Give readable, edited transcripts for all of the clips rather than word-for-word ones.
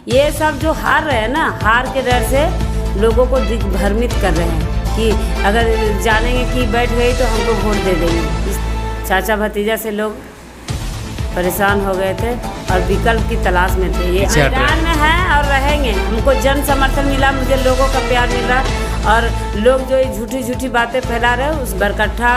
ये सब जो हार रहे हैं ना, हार के डर से लोगों को दिग्भ्रमित कर रहे हैं कि अगर जानेंगे कि बैठ गई तो हमको वोट दे देंगे। इस चाचा भतीजा से लोग परेशान हो गए थे और विकल्प की तलाश में थे। ये मैदान में है और रहेंगे। हमको जन समर्थन मिला, मुझे लोगों का प्यार मिला और लोग जो ये झूठी झूठी बातें फैला रहे हैं, उस बरकट्ठा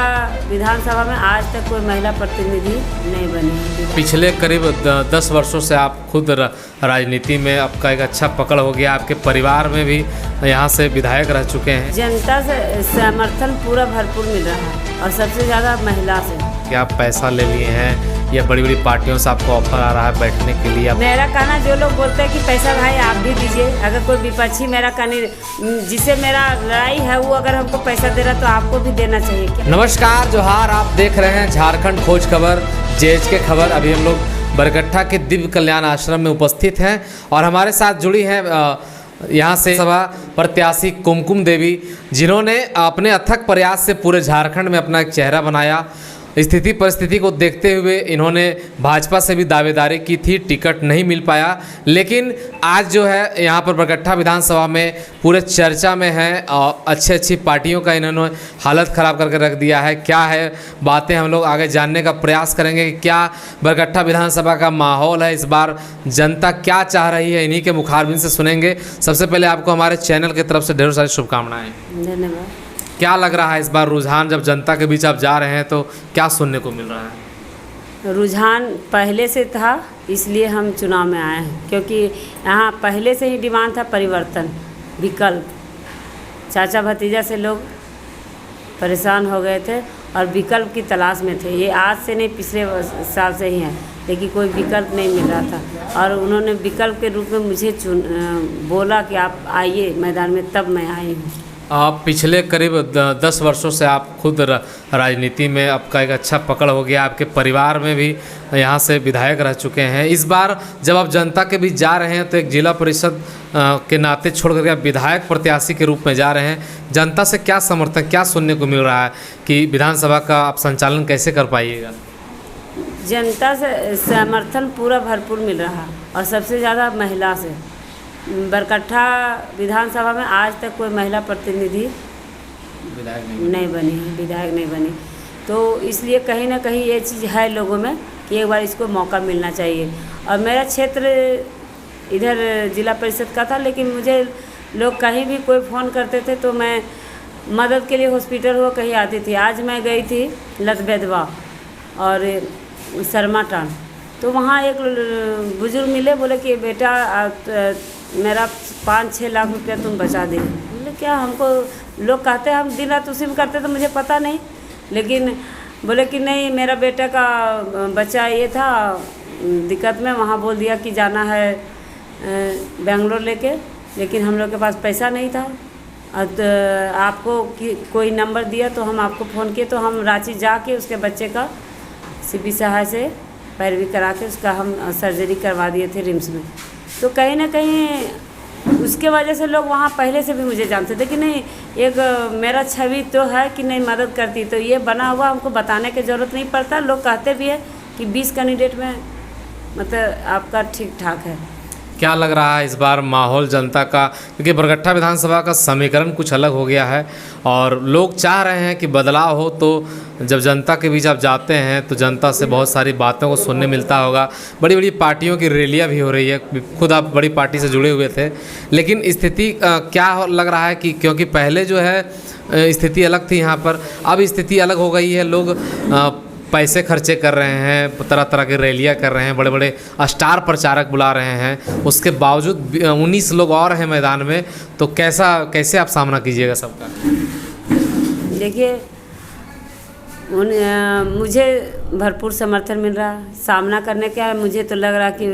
विधानसभा में आज तक कोई महिला प्रतिनिधि नहीं बनी है। पिछले करीब 10 वर्षों से आप खुद राजनीति में आपका एक अच्छा पकड़ हो गया, आपके परिवार में भी यहाँ से विधायक रह चुके हैं। जनता से समर्थन पूरा भरपूर मिल रहा है और सबसे ज़्यादा महिला से। क्या आप पैसा ले लिए हैं या बड़ी बड़ी पार्टियों से आपको ऑफर आ रहा है बैठने के लिए? मेरा कहना, जो लोग बोलते हैं कि पैसा भाई आप भी दीजिए, अगर कोई विपक्षी मेरा कहने जिसे मेरा लड़ाई है वो अगर हमको पैसा दे रहा तो आपको भी देना चाहिए क्या? नमस्कार, जोहार। आप देख रहे हैं झारखंड खोज खबर, JHK खबर। अभी हम लोग बरकट्ठा के दिव्य कल्याण आश्रम में उपस्थित हैं और हमारे साथ जुड़ी हैं यहाँ से सभा प्रत्याशी कुमकुम देवी, जिन्होंने अपने अथक प्रयास से पूरे झारखंड में अपना एक चेहरा बनाया। स्थिति परिस्थिति को देखते हुए इन्होंने भाजपा से भी दावेदारी की थी, टिकट नहीं मिल पाया, लेकिन आज जो है यहाँ पर बरकट्ठा विधानसभा में पूरे चर्चा में है और अच्छी पार्टियों का इन्होंने हालत ख़राब करके रख दिया है। क्या है बातें, हम लोग आगे जानने का प्रयास करेंगे कि क्या बरकट्ठा विधानसभा का माहौल है, इस बार जनता क्या चाह रही है, इन्हीं के मुखारबिन से सुनेंगे। सबसे पहले आपको हमारे चैनल की तरफ से ढेर सारी शुभकामनाएँ। धन्यवाद। क्या लग रहा है इस बार रुझान, जब जनता के बीच आप जा रहे हैं तो क्या सुनने को मिल रहा है? रुझान पहले से था, इसलिए हम चुनाव में आए हैं, क्योंकि यहाँ पहले से ही डिमांड था परिवर्तन, विकल्प। चाचा भतीजा से लोग परेशान हो गए थे और विकल्प की तलाश में थे। ये आज से नहीं, पिछले साल से ही है, लेकिन कोई विकल्प नहीं मिल रहा था और उन्होंने विकल्प के रूप में मुझे बोला कि आप आइए मैदान में, तब मैं आई हूँ। आप पिछले करीब 10 वर्षों से आप खुद राजनीति में आपका एक अच्छा पकड़ हो गया, आपके परिवार में भी यहाँ से विधायक रह चुके हैं। इस बार जब आप जनता के बीच जा रहे हैं तो एक जिला परिषद के नाते छोड़ करके आप विधायक प्रत्याशी के रूप में जा रहे हैं, जनता से क्या समर्थन, क्या सुनने को मिल रहा है कि विधानसभा का आप संचालन कैसे कर पाइएगा? जनता से समर्थन पूरा भरपूर मिल रहा है और सबसे ज़्यादा महिला से। बरकट्ठा विधानसभा में आज तक कोई महिला प्रतिनिधि नहीं बनी है, विधायक नहीं बनी, तो इसलिए कहीं ना कहीं ये चीज़ है लोगों में कि एक बार इसको मौका मिलना चाहिए। और मेरा क्षेत्र इधर जिला परिषद का था, लेकिन मुझे लोग कहीं भी कोई फ़ोन करते थे तो मैं मदद के लिए हॉस्पिटल हो कहीं आती थी। आज मैं गई थी लतबेदवा और सरमाटान, तो वहाँ एक बुजुर्ग मिले, बोले कि बेटा मेरा 5-6 लाख रुपया तुम बचा दे। बोले क्या? हमको लोग कहते हैं, हम दिन रात उसी में करते तो मुझे पता नहीं, लेकिन बोले कि नहीं, मेरा बेटा का बच्चा ये था दिक्कत में, वहाँ बोल दिया कि जाना है बेंगलोर लेके, लेकिन हम लोग के पास पैसा नहीं था। और आपको कोई नंबर दिया तो हम आपको फ़ोन किए, तो हम रांची जाके उसके बच्चे का CB सहाय से पैरवी करा के उसका हम सर्जरी करवा दिए थे रिम्स में। तो कहीं ना कहीं उसके वजह से लोग वहाँ पहले से भी मुझे जानते थे कि नहीं, एक मेरा छवि तो है कि नहीं मदद करती, तो ये बना हुआ हमको बताने की ज़रूरत नहीं पड़ता। लोग कहते भी है कि 20 कैंडिडेट में मतलब आपका ठीक ठाक है। क्या लग रहा है इस बार माहौल जनता का, क्योंकि बरकट्ठा विधानसभा का समीकरण कुछ अलग हो गया है और लोग चाह रहे हैं कि बदलाव हो, तो जब जनता के बीच आप जाते हैं तो जनता से बहुत सारी बातों को सुनने मिलता होगा। बड़ी बड़ी पार्टियों की रैलियां भी हो रही है, खुद आप बड़ी पार्टी से जुड़े हुए थे, लेकिन स्थिति क्या लग रहा है कि क्योंकि पहले जो है स्थिति अलग थी यहाँ पर, अब स्थिति अलग हो गई है, लोग पैसे खर्चे कर रहे हैं, तरह तरह की रैलियाँ कर रहे हैं, बड़े बड़े स्टार प्रचारक बुला रहे हैं, उसके बावजूद 19 लोग और हैं मैदान में, तो कैसे आप सामना कीजिएगा सबका? देखिए, मुझे भरपूर समर्थन मिल रहा है, सामना करने का मुझे तो लग रहा कि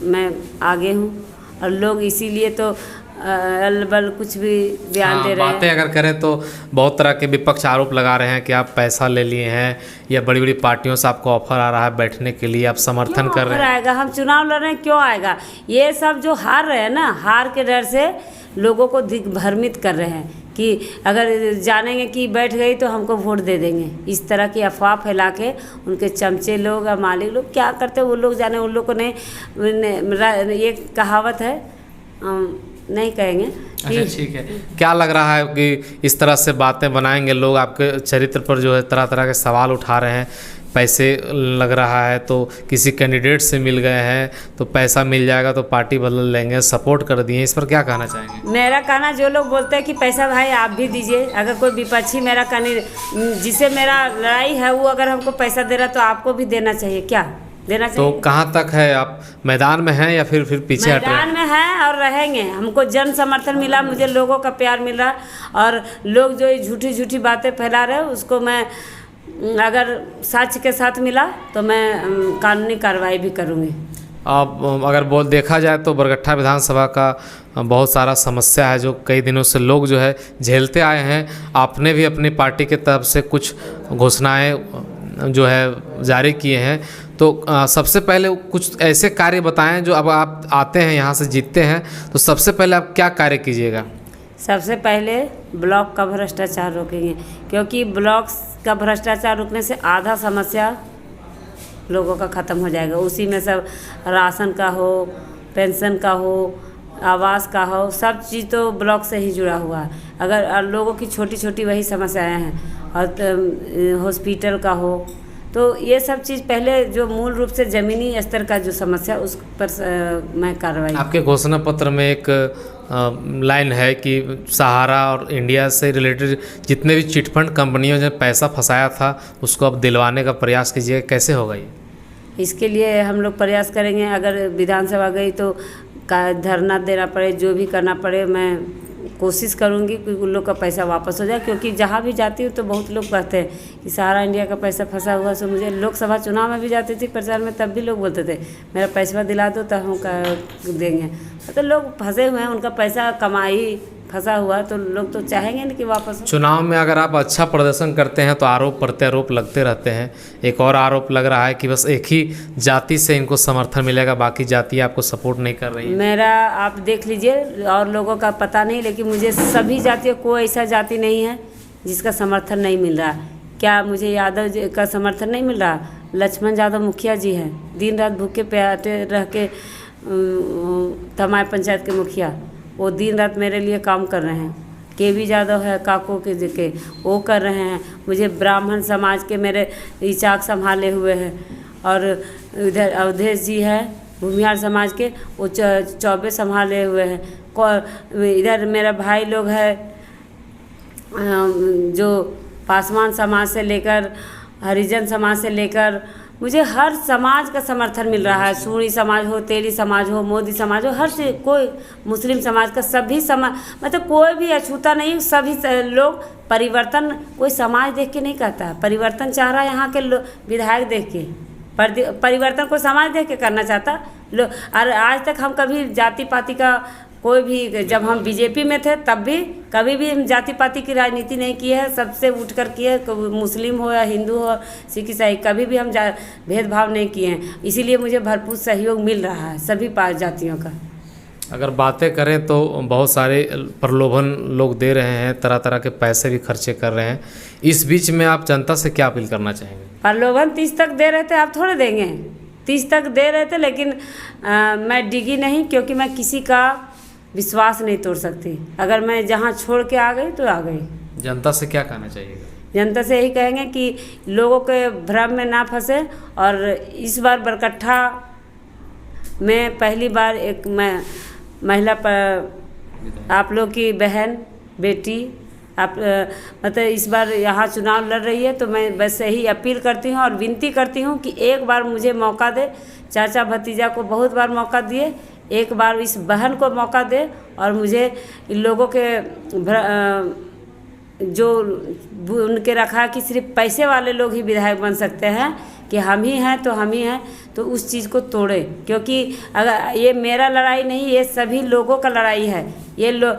मैं आगे हूँ और लोग इसीलिए तो अलबल कुछ भी बयान दे रहे हैं। बातें अगर करें तो बहुत तरह के विपक्ष आरोप लगा रहे हैं कि आप पैसा ले लिए हैं या बड़ी बड़ी पार्टियों से आपको ऑफर आ रहा है बैठने के लिए, आप समर्थन कर रहे हैं। आएगा, हम चुनाव लड़ रहे हैं, क्यों आएगा? ये सब जो हार रहे हैं ना, हार के डर से लोगों को दिग्भ्रमित कर रहे हैं कि अगर जानेंगे कि बैठ गई तो हमको वोट दे देंगे। इस तरह की अफवाह फैला के उनके चमचे लोग और मालिक लोग क्या करते हैं वो लोग जाने। उन लोग को नहीं, एक कहावत है, नहीं कहेंगे अच्छा ठीक है। क्या लग रहा है कि इस तरह से बातें बनाएंगे लोग, आपके चरित्र पर जो है तरह तरह के सवाल उठा रहे हैं, पैसे लग रहा है तो किसी कैंडिडेट से मिल गए हैं तो पैसा मिल जाएगा तो पार्टी बदल लेंगे, सपोर्ट कर दिए, इस पर क्या कहना चाहेंगे? मेरा कहना, जो लोग बोलते हैं कि पैसा भाई आप भी दीजिए, अगर कोई विपक्षी मेरा जिसे मेरा लड़ाई है वो अगर हमको पैसा दे रहा तो आपको भी देना चाहिए, क्या देना चाहिए? तो कहाँ तक है, आप मैदान में हैं या फिर पीछे हट रहे हैं? मैदान में है और रहेंगे। हमको जन समर्थन मिला, मुझे लोगों का प्यार मिल रहा, और लोग जो झूठी झूठी बातें फैला रहे हैं उसको मैं अगर साक्ष्य के साथ मिला तो मैं कानूनी कार्रवाई भी करूँगी। अब अगर देखा जाए तो बरकट्ठा विधानसभा का बहुत सारा समस्या है जो कई दिनों से लोग जो है झेलते आए हैं। आपने भी अपनी पार्टी के तरफ से कुछ घोषणाएं जो है जारी किए हैं, तो सबसे पहले कुछ ऐसे कार्य बताएं जो अब आप आते हैं यहाँ से जीतते हैं तो सबसे पहले आप क्या कार्य कीजिएगा? सबसे पहले ब्लॉक का भ्रष्टाचार रोकेंगे, क्योंकि ब्लॉक का भ्रष्टाचार रुकने से आधा समस्या लोगों का ख़त्म हो जाएगा। उसी में सब राशन का हो, पेंशन का हो, आवास का हो, सब चीज़ तो ब्लॉक से ही जुड़ा हुआ है। अगर लोगों की छोटी छोटी वही समस्याएं हैं और हॉस्पिटल का हो, तो ये सब चीज़ पहले जो मूल रूप से ज़मीनी स्तर का जो समस्या उस पर मैं कार्रवाई। आपके घोषणा पत्र में एक लाइन है कि सहारा और इंडिया से रिलेटेड जितने भी चिटफंड कंपनियों ने पैसा फंसाया था उसको अब दिलवाने का प्रयास कीजिएगा, कैसे होगा ये? इसके लिए हम लोग प्रयास करेंगे। अगर विधानसभा गई तो धरना देना पड़े, जो भी करना पड़े, मैं कोशिश करूंगी कि उन लोग का पैसा वापस हो जाए। क्योंकि जहाँ भी जाती हूँ तो बहुत लोग कहते हैं कि सहारा इंडिया का पैसा फंसा हुआ। सो मुझे लोकसभा चुनाव में भी जाती थी प्रचार में, तब भी लोग बोलते थे मेरा पैसा दिला दो तब हम देंगे। तो लोग फंसे हुए हैं, उनका पैसा कमाई फंसा हुआ, तो लोग तो चाहेंगे नहीं कि वापस हो। चुनाव में अगर आप अच्छा प्रदर्शन करते हैं तो आरोप प्रत्यारोप लगते रहते हैं। एक और आरोप लग रहा है कि बस एक ही जाति से इनको समर्थन मिलेगा, बाकी जाति आपको सपोर्ट नहीं कर रही है। मेरा आप देख लीजिए, और लोगों का पता नहीं, लेकिन मुझे सभी जातियों, कोई ऐसा जाति नहीं है जिसका समर्थन नहीं मिल रहा। क्या मुझे यादव का समर्थन नहीं मिल रहा? लक्ष्मण यादव मुखिया जी हैं, दिन रात भूखे प्यासे रह के तमाय पंचायत के मुखिया, वो दिन रात मेरे लिए काम कर रहे हैं। केवी यादव है काको के वो कर रहे हैं। मुझे ब्राह्मण समाज के मेरे इचाक संभाले हुए हैं, और इधर अवधेश जी है भूमिहार समाज के, वो चौबे संभाले हुए हैं। इधर मेरा भाई लोग है जो पासवान समाज से लेकर हरिजन समाज से लेकर, मुझे हर समाज का समर्थन मिल रहा है। सूरी समाज हो, तेली समाज हो, मोदी समाज हो, हर से कोई मुस्लिम समाज का, सभी समाज, मतलब कोई भी अछूता नहीं। सभी लोग परिवर्तन, कोई समाज देख के नहीं कहता है, परिवर्तन चाह रहा है यहाँ के विधायक देख के। परिवर्तन कोई समाज देख के करना चाहता लोग। और आज तक हम कभी जाति पाति का कोई भी, जब हम बीजेपी में थे तब भी कभी भी हम जाति पाति की राजनीति नहीं की है। सबसे उठकर की है, मुस्लिम हो या हिंदू हो, सिख ईसाई, कभी भी हम भेदभाव नहीं किए हैं। इसीलिए मुझे भरपूर सहयोग मिल रहा है सभी जातियों का। अगर बातें करें तो बहुत सारे प्रलोभन लोग दे रहे हैं, तरह तरह के पैसे भी खर्चे कर रहे हैं। इस बीच में आप जनता से क्या अपील करना चाहेंगे? प्रलोभन 30 तक दे रहे थे, आप थोड़े देंगे? 30 तक दे रहे थे, लेकिन मैं डिगी नहीं, क्योंकि मैं किसी का विश्वास नहीं तोड़ सकती। अगर मैं जहाँ छोड़ के आ गई तो आ गई। जनता से क्या कहना चाहिए? जनता से यही कहेंगे कि लोगों के भ्रम में ना फंसे। और इस बार बरकट्ठा में पहली बार एक महिला पर आप लोग की बहन बेटी आप मतलब इस बार यहाँ चुनाव लड़ रही है, तो मैं बस यही अपील करती हूँ और विनती करती हूँ कि एक बार मुझे मौका दे। चाचा भतीजा को बहुत बार मौका दिए, एक बार इस बहन को मौका दे। और मुझे इन लोगों के जो उनके रखा कि सिर्फ पैसे वाले लोग ही विधायक बन सकते हैं, कि हम ही हैं तो हम ही हैं, तो उस चीज़ को तोड़े। क्योंकि अगर ये मेरा लड़ाई नहीं, ये सभी लोगों का लड़ाई है। ये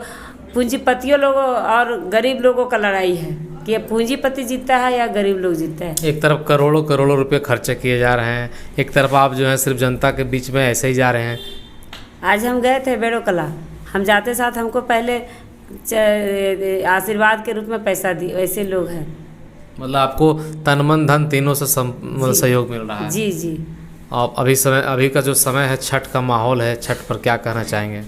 पूंजीपतियों लोगों और गरीब लोगों का लड़ाई है कि ये पूंजीपति जीतता है या गरीब लोग जीतते हैं। एक तरफ करोड़ों करोड़ों रुपए खर्चे किए जा रहे हैं, एक तरफ आप जो है सिर्फ जनता के बीच में ऐसे ही जा रहे हैं। आज हम गए थे बेड़ो कला, हम जाते साथ हमको पहले आशीर्वाद के रूप में पैसा दी। ऐसे लोग हैं, मतलब आपको तन मन धन तीनों से सहयोग मिल रहा है। जी जी। और अभी का जो समय है, छठ का माहौल है, छठ पर क्या कहना चाहेंगे?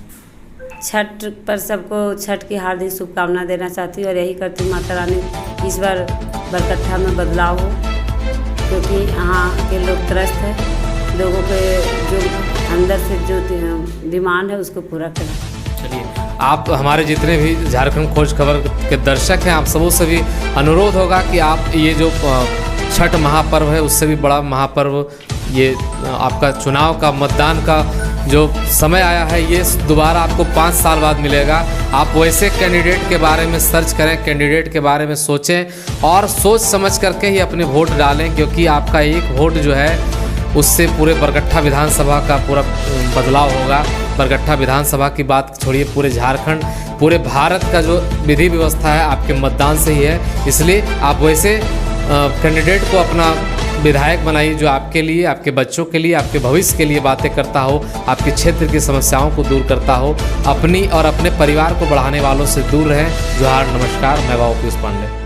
छठ पर सबको छठ की हार्दिक शुभकामना देना चाहती हूँ और यही करती हूँ माता रानी इस बार बरकट्ठा में बदलाव हो, क्योंकि यहाँ के लोग त्रस्त हैं, लोगों के जो अंदर से जो डिमांड है उसको पूरा करें। चलिए, आप हमारे जितने भी झारखंड खोज खबर के दर्शक हैं, आप सबों से भी अनुरोध होगा कि आप ये जो छठ महापर्व है उससे भी बड़ा महापर्व ये आपका चुनाव का मतदान का जो समय आया है ये दोबारा आपको 5 साल बाद मिलेगा। आप वैसे कैंडिडेट के बारे में सर्च करें, कैंडिडेट के बारे में सोचें और सोच समझ करके ही अपने वोट डालें, क्योंकि आपका एक वोट जो है उससे पूरे बरकट्ठा विधानसभा का पूरा बदलाव होगा। बरकट्ठा विधानसभा की बात छोड़िए, पूरे झारखंड, पूरे भारत का जो विधि व्यवस्था है आपके मतदान से ही है। इसलिए आप वैसे कैंडिडेट को अपना विधायक बनाइए जो आपके लिए, आपके बच्चों के लिए, आपके भविष्य के लिए बातें करता हो, आपके क्षेत्र की समस्याओं को दूर करता हो, अपनी और अपने परिवार को बढ़ाने वालों से दूर रहें। जोहार, नमस्कार, मैं बाबू पीयूष पांडे।